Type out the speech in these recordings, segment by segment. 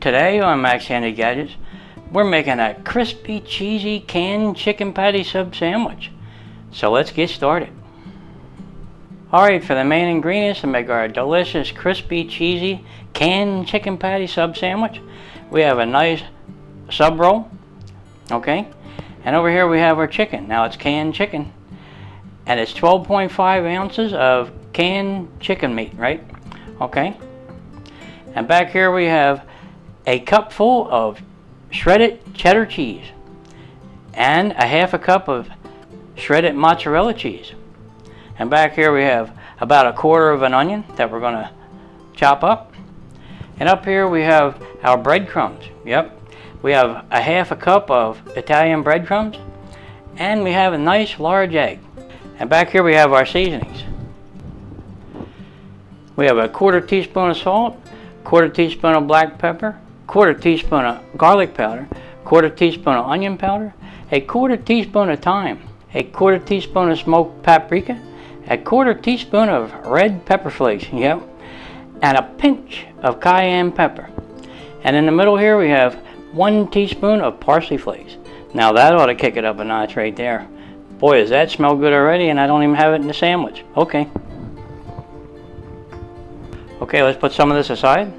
Today on Max Handy Gadgets, we're making a crispy, cheesy canned chicken patty sub sandwich. So let's get started. Alright, for the main ingredients to make our delicious, crispy, cheesy canned chicken patty sub sandwich, we have a nice sub roll, okay? And over here we have our chicken. Now it's canned chicken, and it's 12.5 ounces of canned chicken meat, right? Okay? And back here we have a cup full of shredded cheddar cheese and a half a cup of shredded mozzarella cheese. And back here we have about a quarter of an onion that we're going to chop up. And up here we have our breadcrumbs. Yep. We have a half a cup of Italian breadcrumbs, and we have a nice large egg. And back here we have our seasonings. We have a quarter teaspoon of salt, quarter teaspoon of black pepper, quarter teaspoon of garlic powder, quarter teaspoon of onion powder, a quarter teaspoon of thyme, a quarter teaspoon of smoked paprika, a quarter teaspoon of red pepper flakes, yep, and a pinch of cayenne pepper. And in the middle here we have 1 teaspoon of parsley flakes. Now that ought to kick it up a notch right there. Boy, does that smell good already, and I don't even have it in the sandwich. Okay, let's put some of this aside.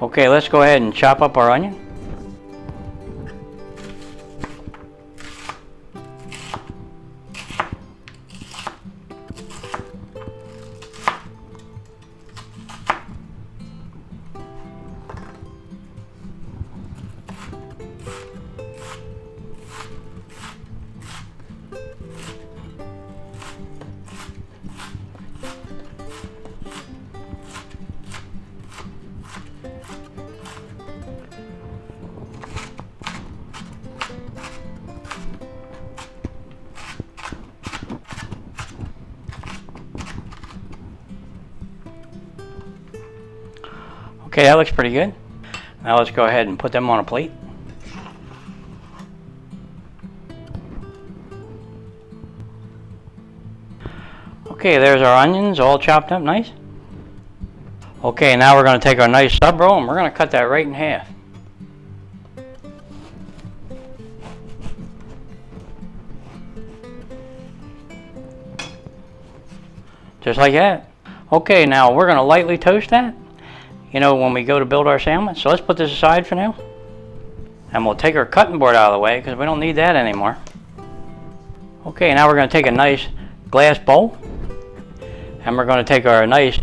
Okay, let's go ahead and chop up our onion. Okay, that looks pretty good. Now let's go ahead and put them on a plate. Okay, there's our onions all chopped up nice. Okay, now we're going to take our nice sub roll and we're going to cut that right in half. Just like that. Okay, now we're going to lightly toast that, you know, when we go to build our sandwich. So let's put this aside for now. And we'll take our cutting board out of the way because we don't need that anymore. Okay, now we're going to take a nice glass bowl. And we're going to take our nice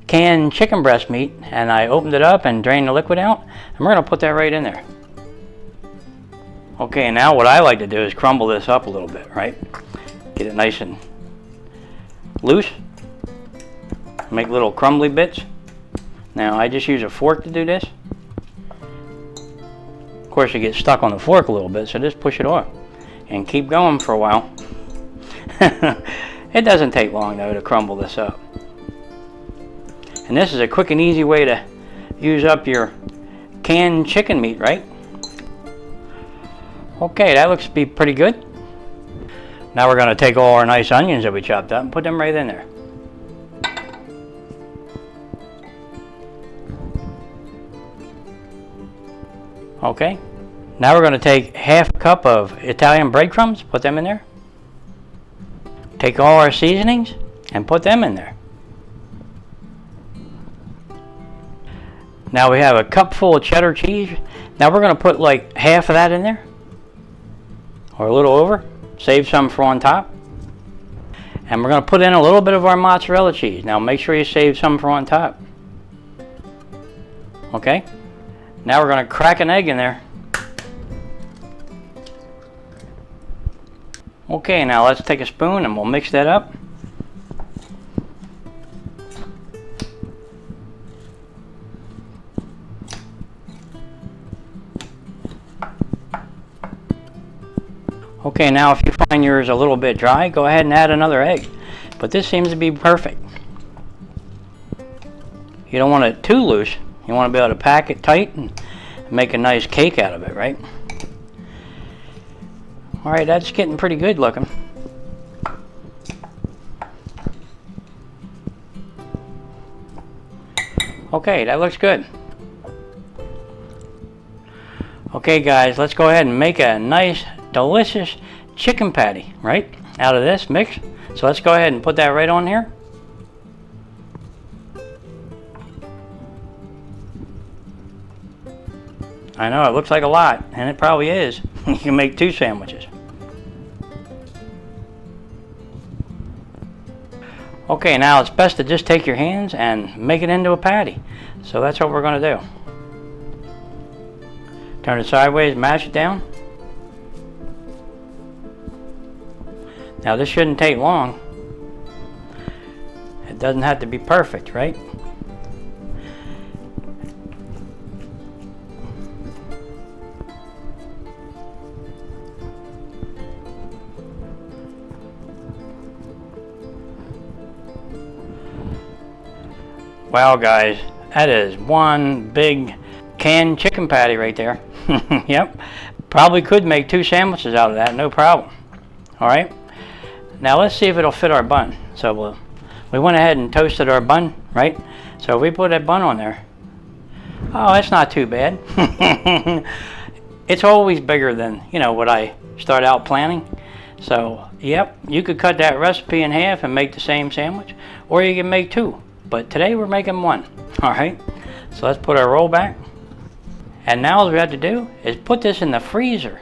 canned chicken breast meat, and I opened it up and drained the liquid out. And we're going to put that right in there. Okay, now what I like to do is crumble this up a little bit, right? Get it nice and loose. Make little crumbly bits. Now I just use a fork to do this. Of course you get stuck on the fork a little bit, so just push it off and keep going for a while. It doesn't take long though to crumble this up. And this is a quick and easy way to use up your canned chicken meat, right? Okay, that looks to be pretty good. Now we're going to take all our nice onions that we chopped up and put them right in there. Okay, now we're going to take half a cup of Italian breadcrumbs, put them in there. Take all our seasonings and put them in there. Now we have a cup full of cheddar cheese. Now we're going to put like half of that in there, or a little over. Save some for on top. And we're going to put in a little bit of our mozzarella cheese. Now make sure you save some for on top. Okay. Now we're going to crack an egg in there. Okay, now let's take a spoon and we'll mix that up. Okay, now if you find yours a little bit dry, go ahead and add another egg. But this seems to be perfect. You don't want it too loose. You want to be able to pack it tight and make a nice cake out of it, right? Alright, that's getting pretty good looking. Okay, that looks good. Okay guys, let's go ahead and make a nice, delicious chicken patty, right, out of this mix. So let's go ahead and put that right on here. I know, it looks like a lot, and it probably is. You can make 2 sandwiches. Okay, now it's best to just take your hands and make it into a patty. So that's what we're going to do. Turn it sideways, mash it down. Now this shouldn't take long. It doesn't have to be perfect, right? Wow guys, that is one big canned chicken patty right there. Yep, probably could make 2 sandwiches out of that, no problem. Alright, now let's see if it'll fit our bun. So we went ahead and toasted our bun, right? So we put that bun on there. Oh, that's not too bad. It's always bigger than, you know, what I start out planning. So, yep, you could cut that recipe in half and make the same sandwich, or you can make 2. But today we're making 1. Alright, so let's put our roll back. And now all we have to do is put this in the freezer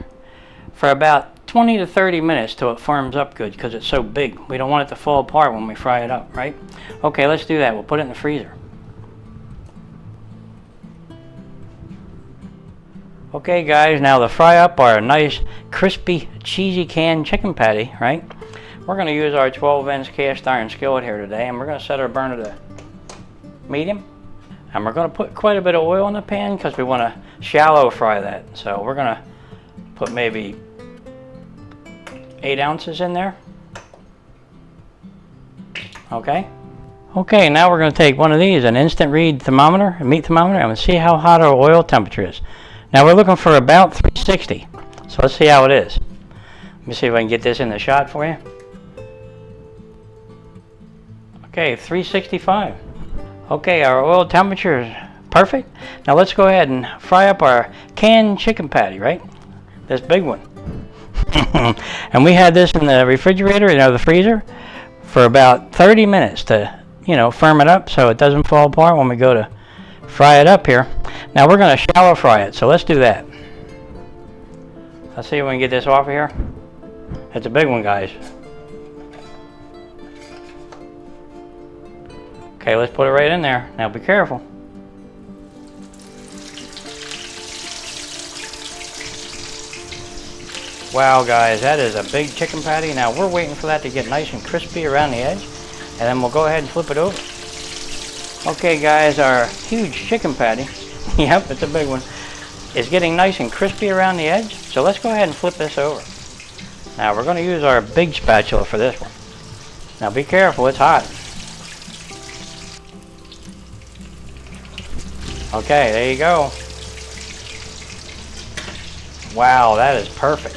for about 20 to 30 minutes till it firms up good, because it's so big. We don't want it to fall apart when we fry it up, right? Okay, let's do that. We'll put it in the freezer. Okay guys, now to fry up our nice crispy cheesy canned chicken patty, right? We're going to use our 12-inch cast iron skillet here today, and we're going to set our burner to medium, and we're going to put quite a bit of oil in the pan because we want to shallow fry that. So we're going to put maybe 8 ounces in there. Okay, now we're going to take one of these, an instant read thermometer, a meat thermometer, and we'll see how hot our oil temperature is. Now we're looking for about 360, so let's see how it is. Let me see if I can get this in the shot for you. Okay, 365. Okay, our oil temperature is perfect. Now let's go ahead and fry up our canned chicken patty, right? This big one. And we had this in the refrigerator, you know, the freezer, for about 30 minutes to, you know, firm it up so it doesn't fall apart when we go to fry it up here. Now we're going to shallow fry it, so let's do that. Let's see if we can get this off of here. It's a big one, guys. Okay, let's put it right in there. Now be careful. Wow guys, that is a big chicken patty. Now we're waiting for that to get nice and crispy around the edge, and then we'll go ahead and flip it over. Okay guys, our huge chicken patty, yep, it's a big one, is getting nice and crispy around the edge. So let's go ahead and flip this over. Now we're going to use our big spatula for this one. Now be careful, it's hot. Okay, there you go. Wow, that is perfect.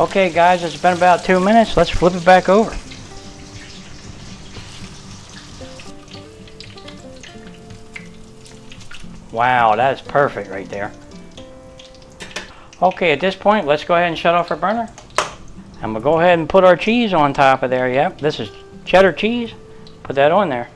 Okay guys, it's been about 2 minutes. Let's flip it back over. Wow, that is perfect right there. Okay, at this point, let's go ahead and shut off our burner. And we'll go ahead and put our cheese on top of there. Yep, this is cheddar cheese. Put that on there.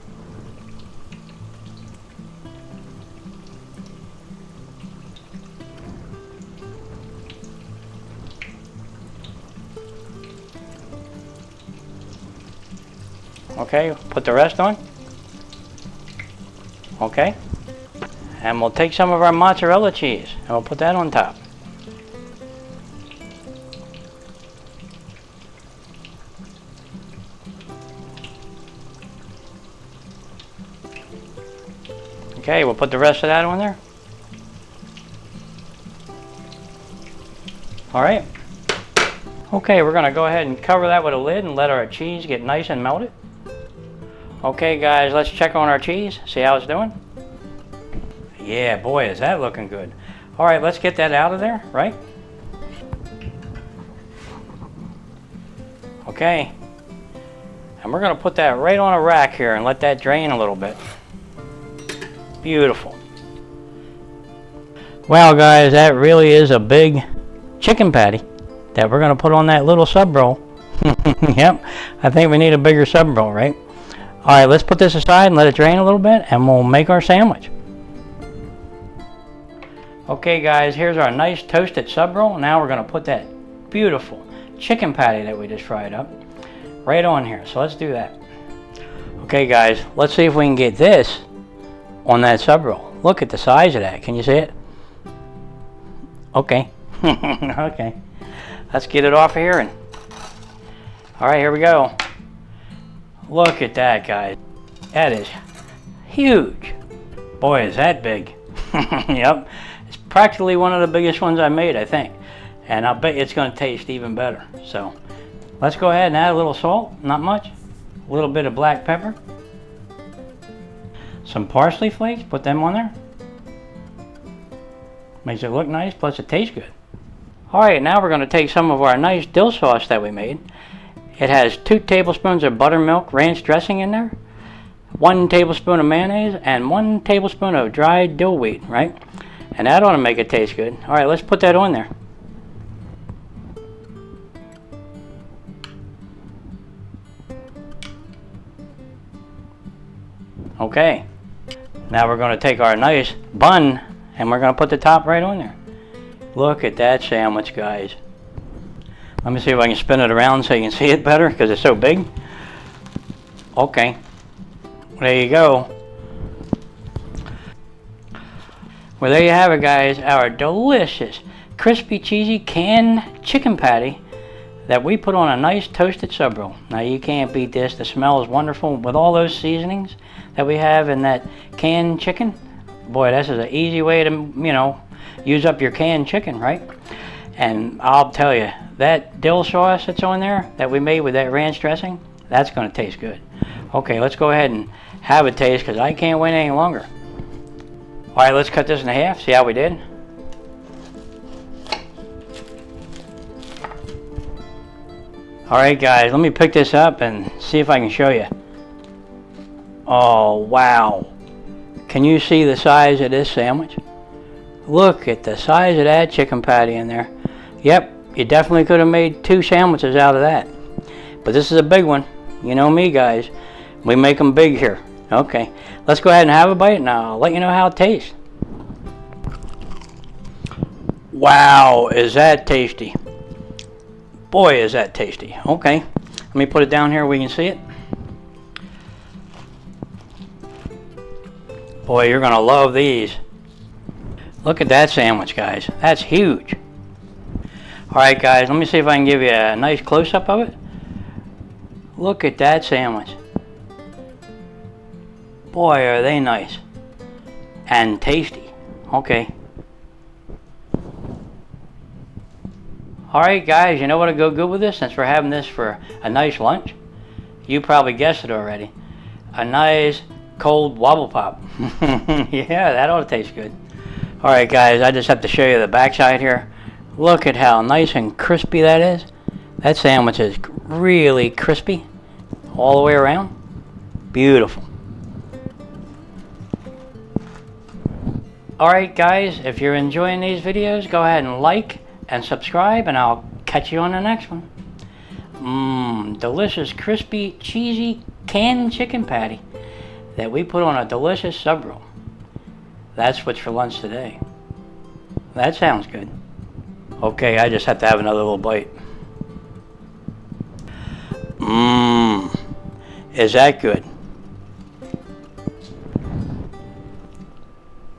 Okay, put the rest on. Okay. And we'll take some of our mozzarella cheese and we'll put that on top. Okay, we'll put the rest of that on there. Alright. Okay, we're going to go ahead and cover that with a lid and let our cheese get nice and melted. Okay guys, let's check on our cheese, see how it's doing. Yeah, boy, is that looking good. Alright, let's get that out of there, right? Okay. And we're going to put that right on a rack here and let that drain a little bit. Beautiful. Wow guys, that really is a big chicken patty that we're going to put on that little sub roll. Yep, I think we need a bigger sub roll, right? Alright, let's put this aside and let it drain a little bit and we'll make our sandwich. Okay guys, here's our nice toasted sub roll. Now we're going to put that beautiful chicken patty that we just fried up right on here. So let's do that. Okay guys, let's see if we can get this on that sub roll. Look at the size of that. Can you see it? Okay. Okay. Let's get it off of here and alright, here we go. Look at that guys. That is huge. Boy, is that big. Yep. It's practically one of the biggest ones I made, I think. And I'll bet it's going to taste even better. So let's go ahead and add a little salt. Not much. A little bit of black pepper. Some parsley flakes. Put them on there. Makes it look nice, plus it tastes good. Alright, now we're going to take some of our nice dill sauce that we made. It has 2 tablespoons of buttermilk ranch dressing in there, 1 tablespoon of mayonnaise, and 1 tablespoon of dried dill wheat, right? And that ought to make it taste good. Alright, let's put that on there. Okay, now we're going to take our nice bun and we're going to put the top right on there. Look at that sandwich, guys. Let me see if I can spin it around so you can see it better because it's so big. Okay, there you go. Well, there you have it, guys. Our delicious, crispy, cheesy canned chicken patty that we put on a nice toasted sub roll. Now you can't beat this. The smell is wonderful with all those seasonings that we have in that canned chicken. Boy, this is an easy way to, you know, use up your canned chicken, right? And I'll tell you, that dill sauce that's on there that we made with that ranch dressing, that's going to taste good. Okay, let's go ahead and have a taste because I can't wait any longer. All right, let's cut this in half. See how we did? All right, guys, let me pick this up and see if I can show you. Oh, wow. Can you see the size of this sandwich? Look at the size of that chicken patty in there. Yep, you definitely could have made 2 sandwiches out of that. But this is a big one. You know me, guys. We make them big here. Okay, let's go ahead and have a bite and I'll let you know how it tastes. Wow, is that tasty. Boy, is that tasty. Okay, let me put it down here where we can see it. Boy, you're going to love these. Look at that sandwich, guys. That's huge. Alright, guys, let me see if I can give you a nice close-up of it. Look at that sandwich. Boy, are they nice. And tasty. Okay. Alright, guys, you know what'll go good with this since we're having this for a nice lunch? You probably guessed it already. A nice cold wobble pop. Yeah, that ought to taste good. Alright guys, I just have to show you the backside here. Look at how nice and crispy that is. That sandwich is really crispy all the way around. Beautiful. Alright guys, if you're enjoying these videos, go ahead and like and subscribe and I'll catch you on the next one. Delicious, crispy, cheesy, canned chicken patty that we put on a delicious sub roll. That's what's for lunch today. That sounds good. Okay, I just have to have another little bite. Is that good?